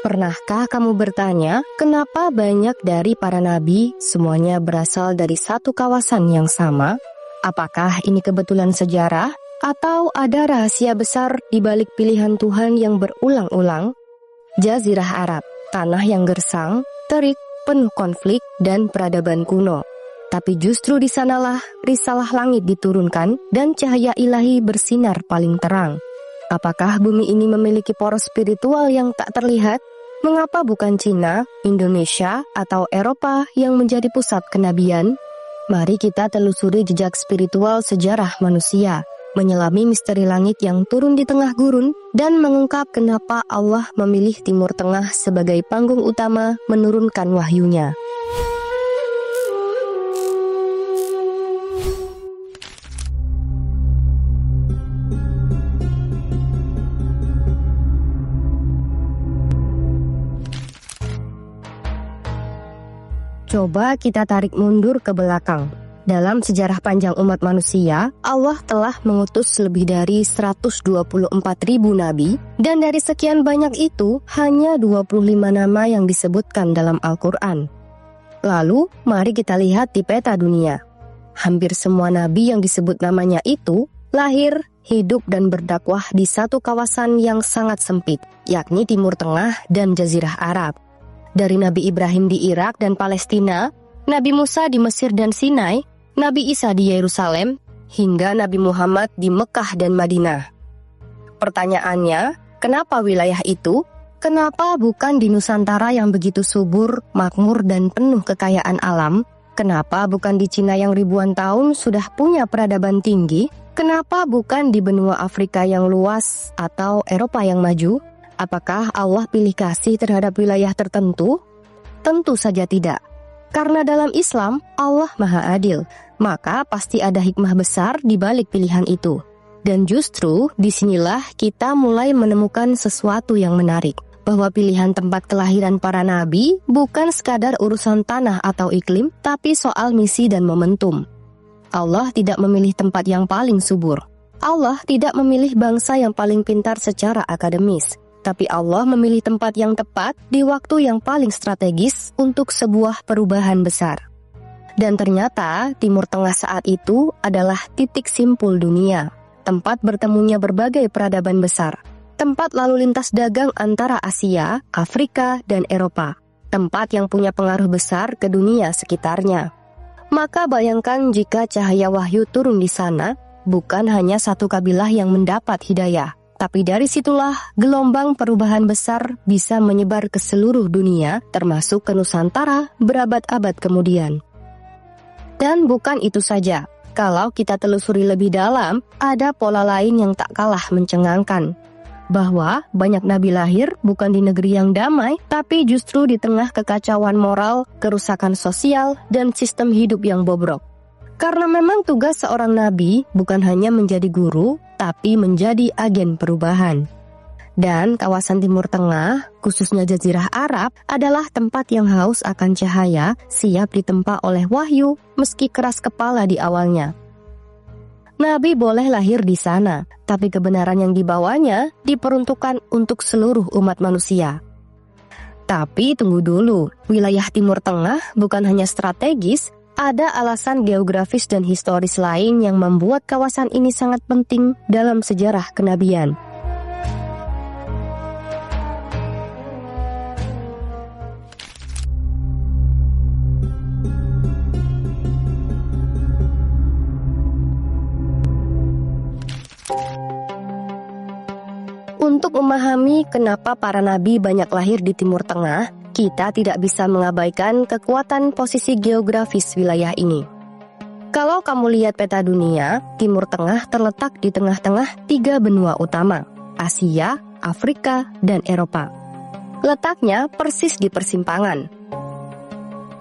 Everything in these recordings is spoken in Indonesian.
Pernahkah kamu bertanya, kenapa banyak dari para nabi semuanya berasal dari satu kawasan yang sama? Apakah ini kebetulan sejarah? Atau ada rahasia besar di balik pilihan Tuhan yang berulang-ulang? Jazirah Arab, tanah yang gersang, terik, penuh konflik, dan peradaban kuno. Tapi justru di sanalah risalah langit diturunkan dan cahaya ilahi bersinar paling terang. Apakah bumi ini memiliki poros spiritual yang tak terlihat? Mengapa bukan Cina, Indonesia, atau Eropa yang menjadi pusat kenabian? Mari kita telusuri jejak spiritual sejarah manusia, menyelami misteri langit yang turun di tengah gurun, dan mengungkap kenapa Allah memilih Timur Tengah sebagai panggung utama menurunkan wahyunya. Coba kita tarik mundur ke belakang. Dalam sejarah panjang umat manusia, Allah telah mengutus lebih dari 124.000 nabi, dan dari sekian banyak itu, hanya 25 nama yang disebutkan dalam Al-Quran. Lalu, mari kita lihat di peta dunia. Hampir semua nabi yang disebut namanya itu, lahir, hidup, dan berdakwah di satu kawasan yang sangat sempit, yakni Timur Tengah dan Jazirah Arab. Dari Nabi Ibrahim di Irak dan Palestina, Nabi Musa di Mesir dan Sinai, Nabi Isa di Yerusalem, hingga Nabi Muhammad di Mekah dan Madinah. Pertanyaannya, kenapa wilayah itu? Kenapa bukan di Nusantara yang begitu subur, makmur, dan penuh kekayaan alam? Kenapa bukan di Cina yang ribuan tahun sudah punya peradaban tinggi? Kenapa bukan di benua Afrika yang luas atau Eropa yang maju? Apakah Allah pilih kasih terhadap wilayah tertentu? Tentu saja tidak. Karena dalam Islam, Allah Maha Adil, maka pasti ada hikmah besar di balik pilihan itu. Dan justru disinilah kita mulai menemukan sesuatu yang menarik, bahwa pilihan tempat kelahiran para nabi bukan sekadar urusan tanah atau iklim, tapi soal misi dan momentum. Allah tidak memilih tempat yang paling subur. Allah tidak memilih bangsa yang paling pintar secara akademis. Tapi Allah memilih tempat yang tepat di waktu yang paling strategis untuk sebuah perubahan besar. Dan ternyata Timur Tengah saat itu adalah titik simpul dunia, tempat bertemunya berbagai peradaban besar, tempat lalu lintas dagang antara Asia, Afrika, dan Eropa, tempat yang punya pengaruh besar ke dunia sekitarnya. Maka bayangkan jika cahaya wahyu turun di sana, bukan hanya satu kabilah yang mendapat hidayah, tapi dari situlah gelombang perubahan besar bisa menyebar ke seluruh dunia, termasuk ke Nusantara berabad-abad kemudian. Dan bukan itu saja, kalau kita telusuri lebih dalam, ada pola lain yang tak kalah mencengangkan. Bahwa banyak nabi lahir bukan di negeri yang damai, tapi justru di tengah kekacauan moral, kerusakan sosial, dan sistem hidup yang bobrok. Karena memang tugas seorang nabi bukan hanya menjadi guru, tapi menjadi agen perubahan. Dan kawasan Timur Tengah, khususnya Jazirah Arab, adalah tempat yang haus akan cahaya, siap ditempa oleh wahyu, meski keras kepala di awalnya. Nabi boleh lahir di sana, tapi kebenaran yang dibawanya diperuntukkan untuk seluruh umat manusia. Tapi tunggu dulu, wilayah Timur Tengah bukan hanya strategis, ada alasan geografis dan historis lain yang membuat kawasan ini sangat penting dalam sejarah kenabian. Untuk memahami kenapa para nabi banyak lahir di Timur Tengah, kita tidak bisa mengabaikan kekuatan posisi geografis wilayah ini. Kalau kamu lihat peta dunia, Timur Tengah terletak di tengah-tengah 3 benua utama, Asia, Afrika, dan Eropa. Letaknya persis di persimpangan.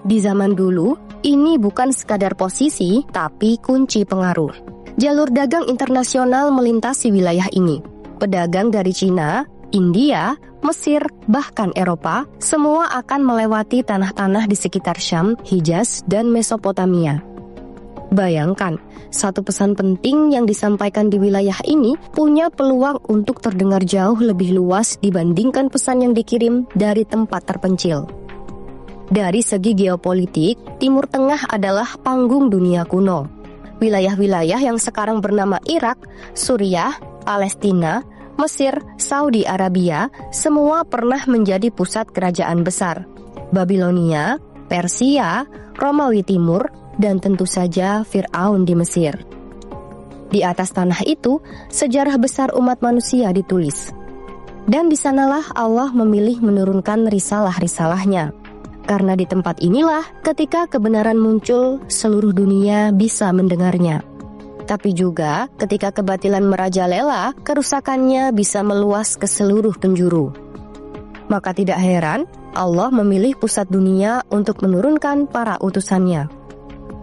Di zaman dulu, ini bukan sekadar posisi, tapi kunci pengaruh. Jalur dagang internasional melintasi wilayah ini. Pedagang dari Cina, India, Mesir, bahkan Eropa, semua akan melewati tanah-tanah di sekitar Syam, Hijaz, dan Mesopotamia. Bayangkan, satu pesan penting yang disampaikan di wilayah ini punya peluang untuk terdengar jauh lebih luas dibandingkan pesan yang dikirim dari tempat terpencil. Dari segi geopolitik, Timur Tengah adalah panggung dunia kuno. Wilayah-wilayah yang sekarang bernama Irak, Suriah, Palestina, Mesir, Saudi Arabia, semua pernah menjadi pusat kerajaan besar. Babilonia, Persia, Romawi Timur, dan tentu saja Fir'aun di Mesir. Di atas tanah itu, sejarah besar umat manusia ditulis. Dan di sanalah Allah memilih menurunkan risalah-risalahnya. Karena di tempat inilah ketika kebenaran muncul, seluruh dunia bisa mendengarnya. Tapi juga ketika kebatilan merajalela, kerusakannya bisa meluas ke seluruh penjuru. Maka tidak heran, Allah memilih pusat dunia untuk menurunkan para utusannya.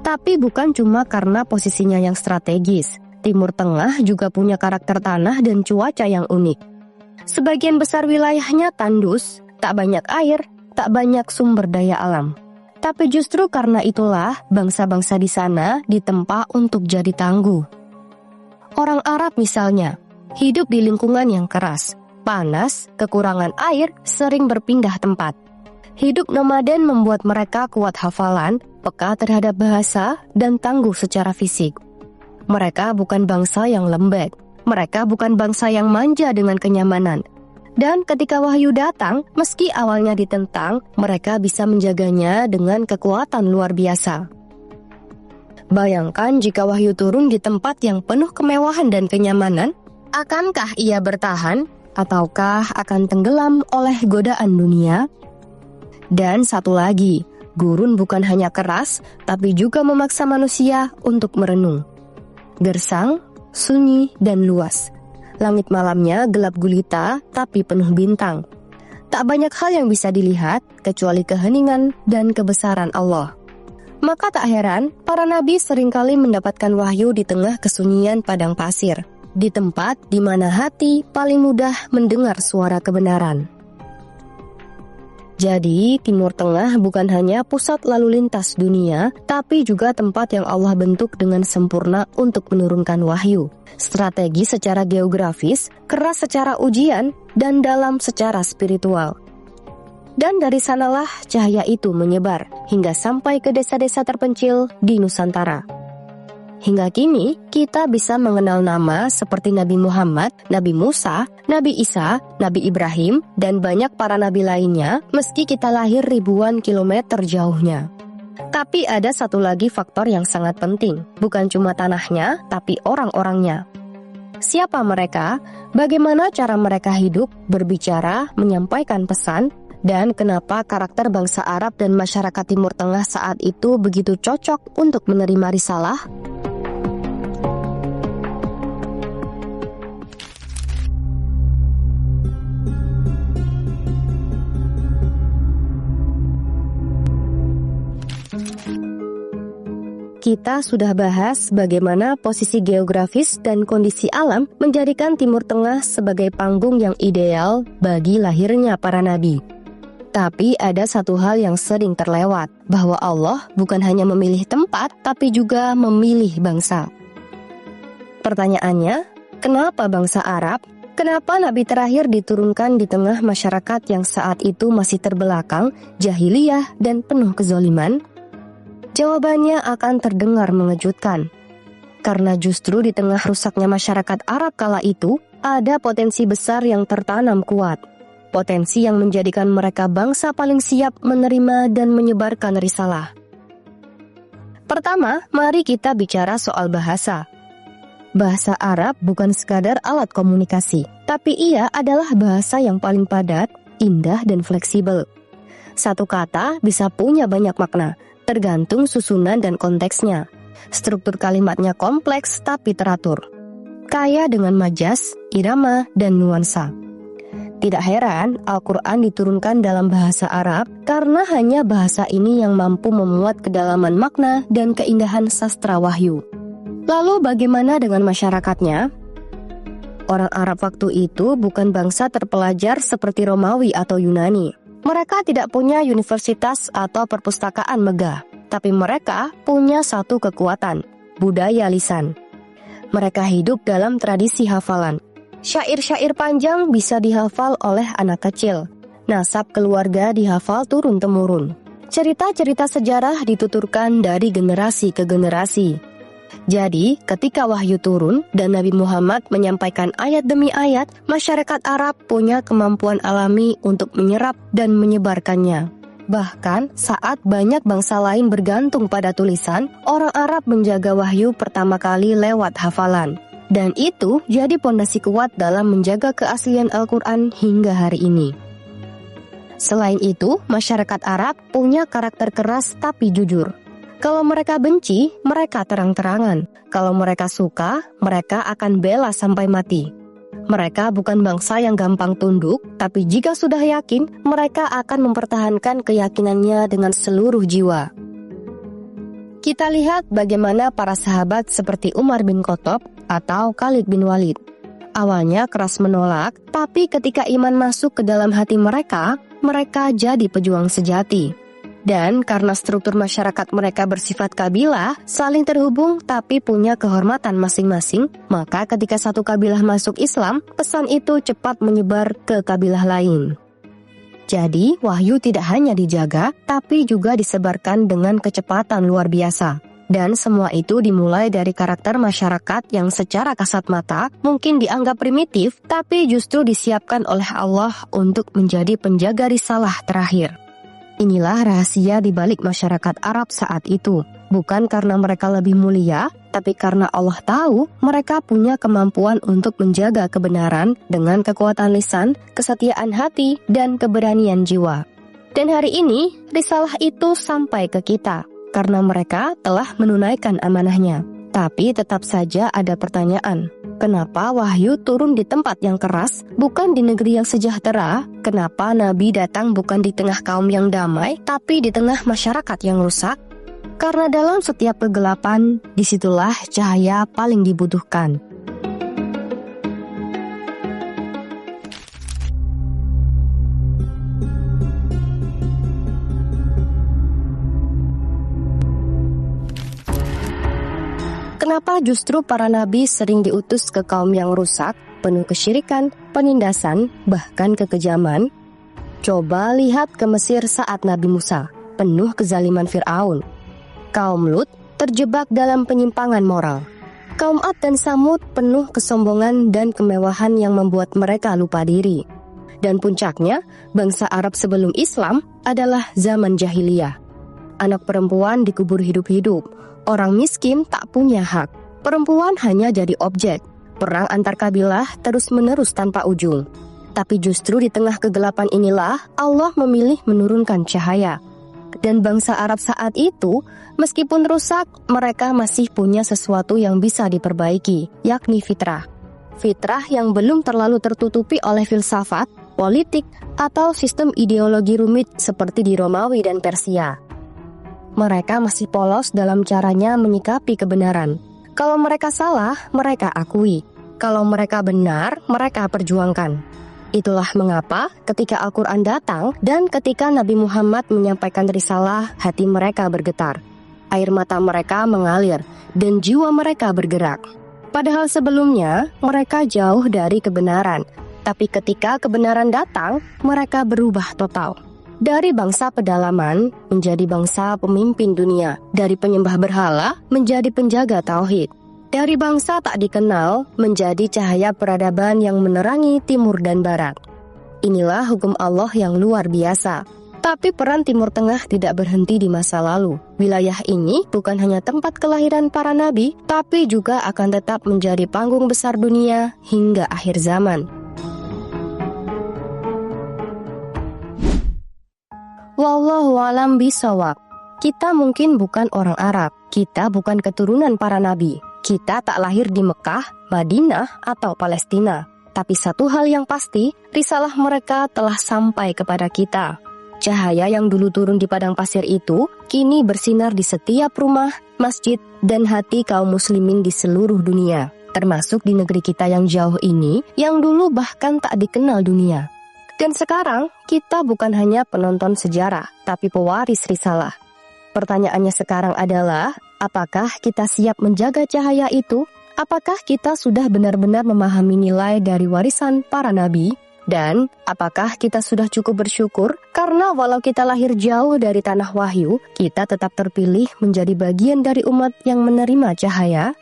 Tapi bukan cuma karena posisinya yang strategis. Timur Tengah juga punya karakter tanah dan cuaca yang unik. Sebagian besar wilayahnya tandus, tak banyak air, tak banyak sumber daya alam. Tapi justru karena itulah bangsa-bangsa di sana ditempa untuk jadi tangguh. Orang Arab misalnya, hidup di lingkungan yang keras, panas, kekurangan air, sering berpindah tempat. Hidup nomaden membuat mereka kuat hafalan, peka terhadap bahasa, dan tangguh secara fisik. Mereka bukan bangsa yang lembek. Mereka bukan bangsa yang manja dengan kenyamanan. Dan ketika wahyu datang, meski awalnya ditentang, mereka bisa menjaganya dengan kekuatan luar biasa. Bayangkan jika wahyu turun di tempat yang penuh kemewahan dan kenyamanan, akankah ia bertahan, ataukah akan tenggelam oleh godaan dunia? Dan satu lagi, gurun bukan hanya keras, tapi juga memaksa manusia untuk merenung. Gersang, sunyi, dan luas. Langit malamnya gelap gulita, tapi penuh bintang. Tak banyak hal yang bisa dilihat, kecuali keheningan dan kebesaran Allah. Maka tak heran, para nabi seringkali mendapatkan wahyu di tengah kesunyian padang pasir, di tempat di mana hati paling mudah mendengar suara kebenaran. Jadi, Timur Tengah bukan hanya pusat lalu lintas dunia, tapi juga tempat yang Allah bentuk dengan sempurna untuk menurunkan wahyu. Strategi secara geografis, keras secara ujian, dan dalam secara spiritual. Dan dari sanalah cahaya itu menyebar, hingga sampai ke desa-desa terpencil di Nusantara. Hingga kini, kita bisa mengenal nama seperti Nabi Muhammad, Nabi Musa, Nabi Isa, Nabi Ibrahim, dan banyak para nabi lainnya meski kita lahir ribuan kilometer jauhnya. Tapi ada satu lagi faktor yang sangat penting, bukan cuma tanahnya, tapi orang-orangnya. Siapa mereka? Bagaimana cara mereka hidup, berbicara, menyampaikan pesan, dan kenapa karakter bangsa Arab dan masyarakat Timur Tengah saat itu begitu cocok untuk menerima risalah? Kita sudah bahas bagaimana posisi geografis dan kondisi alam menjadikan Timur Tengah sebagai panggung yang ideal bagi lahirnya para nabi. Tapi ada satu hal yang sering terlewat, bahwa Allah bukan hanya memilih tempat, tapi juga memilih bangsa. Pertanyaannya, kenapa bangsa Arab? Kenapa nabi terakhir diturunkan di tengah masyarakat yang saat itu masih terbelakang, jahiliyah, dan penuh kezaliman? Jawabannya akan terdengar mengejutkan. Karena justru di tengah rusaknya masyarakat Arab kala itu, ada potensi besar yang tertanam kuat. Potensi yang menjadikan mereka bangsa paling siap menerima dan menyebarkan risalah. Pertama, mari kita bicara soal bahasa. Bahasa Arab bukan sekadar alat komunikasi, tapi ia adalah bahasa yang paling padat, indah, dan fleksibel. Satu kata bisa punya banyak makna, tergantung susunan dan konteksnya. Struktur kalimatnya kompleks tapi teratur, kaya dengan majas, irama, dan nuansa. Tidak heran Al-Quran diturunkan dalam bahasa Arab karena hanya bahasa ini yang mampu memuat kedalaman makna dan keindahan sastra wahyu. Lalu bagaimana dengan masyarakatnya? Orang Arab waktu itu bukan bangsa terpelajar seperti Romawi atau Yunani. Mereka tidak punya universitas atau perpustakaan megah, tapi mereka punya satu kekuatan, budaya lisan. Mereka hidup dalam tradisi hafalan. Syair-syair panjang bisa dihafal oleh anak kecil. Nasab keluarga dihafal turun-temurun. Cerita-cerita sejarah dituturkan dari generasi ke generasi. Jadi, ketika wahyu turun dan Nabi Muhammad menyampaikan ayat demi ayat, masyarakat Arab punya kemampuan alami untuk menyerap dan menyebarkannya. Bahkan, saat banyak bangsa lain bergantung pada tulisan, orang Arab menjaga wahyu pertama kali lewat hafalan. Dan itu jadi pondasi kuat dalam menjaga keaslian Al-Quran hingga hari ini. Selain itu, masyarakat Arab punya karakter keras tapi jujur. Kalau mereka benci, mereka terang-terangan. Kalau mereka suka, mereka akan bela sampai mati. Mereka bukan bangsa yang gampang tunduk, tapi jika sudah yakin, mereka akan mempertahankan keyakinannya dengan seluruh jiwa. Kita lihat bagaimana para sahabat seperti Umar bin Khattab atau Khalid bin Walid. Awalnya keras menolak, tapi ketika iman masuk ke dalam hati mereka, mereka jadi pejuang sejati. Dan karena struktur masyarakat mereka bersifat kabilah, saling terhubung tapi punya kehormatan masing-masing, maka ketika satu kabilah masuk Islam, pesan itu cepat menyebar ke kabilah lain. Jadi, wahyu tidak hanya dijaga, tapi juga disebarkan dengan kecepatan luar biasa. Dan semua itu dimulai dari karakter masyarakat yang secara kasat mata mungkin dianggap primitif, tapi justru disiapkan oleh Allah untuk menjadi penjaga risalah terakhir. Inilah rahasia di balik masyarakat Arab saat itu. Bukan karena mereka lebih mulia, tapi karena Allah tahu mereka punya kemampuan untuk menjaga kebenaran dengan kekuatan lisan, kesetiaan hati, dan keberanian jiwa. Dan hari ini, risalah itu sampai ke kita. Karena mereka telah menunaikan amanahnya. Tapi tetap saja ada pertanyaan. Kenapa wahyu turun di tempat yang keras, bukan di negeri yang sejahtera? Kenapa Nabi datang bukan di tengah kaum yang damai, tapi di tengah masyarakat yang rusak? Karena dalam setiap kegelapan, disitulah cahaya paling dibutuhkan. Kenapa justru para nabi sering diutus ke kaum yang rusak, penuh kesyirikan, penindasan, bahkan kekejaman? Coba lihat ke Mesir saat Nabi Musa, penuh kezaliman Fir'aun. Kaum Lut terjebak dalam penyimpangan moral. Kaum Ad dan Samud penuh kesombongan dan kemewahan yang membuat mereka lupa diri. Dan puncaknya, bangsa Arab sebelum Islam adalah zaman jahiliyah. Anak perempuan dikubur hidup-hidup. Orang miskin tak punya hak. Perempuan hanya jadi objek. Perang antar kabilah terus-menerus tanpa ujung. Tapi justru di tengah kegelapan inilah Allah memilih menurunkan cahaya. Dan bangsa Arab saat itu, meskipun rusak, mereka masih punya sesuatu yang bisa diperbaiki, yakni fitrah. Fitrah yang belum terlalu tertutupi oleh filsafat, politik, atau sistem ideologi rumit seperti di Romawi dan Persia. Mereka masih polos dalam caranya menyikapi kebenaran. Kalau mereka salah, mereka akui. Kalau mereka benar, mereka perjuangkan. Itulah mengapa ketika Al-Quran datang dan ketika Nabi Muhammad menyampaikan risalah, hati mereka bergetar. Air mata mereka mengalir dan jiwa mereka bergerak. Padahal sebelumnya, mereka jauh dari kebenaran. Tapi ketika kebenaran datang, mereka berubah total. Dari bangsa pedalaman menjadi bangsa pemimpin dunia. Dari penyembah berhala menjadi penjaga tauhid. Dari bangsa tak dikenal menjadi cahaya peradaban yang menerangi timur dan barat. Inilah hukum Allah yang luar biasa. Tapi peran Timur Tengah tidak berhenti di masa lalu. Wilayah ini bukan hanya tempat kelahiran para nabi, tapi juga akan tetap menjadi panggung besar dunia hingga akhir zaman. Wallahu a'lam bishawab. Kita mungkin bukan orang Arab, kita bukan keturunan para nabi, kita tak lahir di Mekah, Madinah, atau Palestina. Tapi satu hal yang pasti, risalah mereka telah sampai kepada kita. Cahaya yang dulu turun di padang pasir itu, kini bersinar di setiap rumah, masjid, dan hati kaum muslimin di seluruh dunia. Termasuk di negeri kita yang jauh ini, yang dulu bahkan tak dikenal dunia. Dan sekarang, kita bukan hanya penonton sejarah, tapi pewaris risalah. Pertanyaannya sekarang adalah, Apakah kita siap menjaga cahaya itu? Apakah kita sudah benar-benar memahami nilai dari warisan para nabi? Dan apakah kita sudah cukup bersyukur karena walau kita lahir jauh dari tanah wahyu, kita tetap terpilih menjadi bagian dari umat yang menerima cahaya?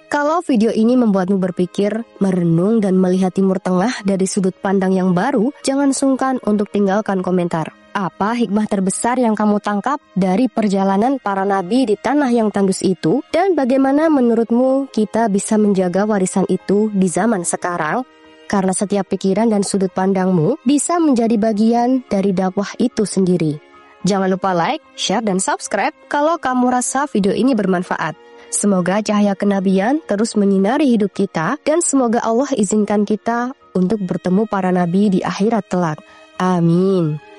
Kalau video ini membuatmu berpikir, merenung dan melihat Timur Tengah dari sudut pandang yang baru, jangan sungkan untuk tinggalkan komentar. Apa hikmah terbesar yang kamu tangkap dari perjalanan para nabi di tanah yang tandus itu? Dan bagaimana menurutmu kita bisa menjaga warisan itu di zaman sekarang? Karena setiap pikiran dan sudut pandangmu bisa menjadi bagian dari dakwah itu sendiri. Jangan lupa like, share, dan subscribe kalau kamu rasa video ini bermanfaat. Semoga cahaya kenabian terus menyinari hidup kita dan semoga Allah izinkan kita untuk bertemu para nabi di akhirat kelak. Amin.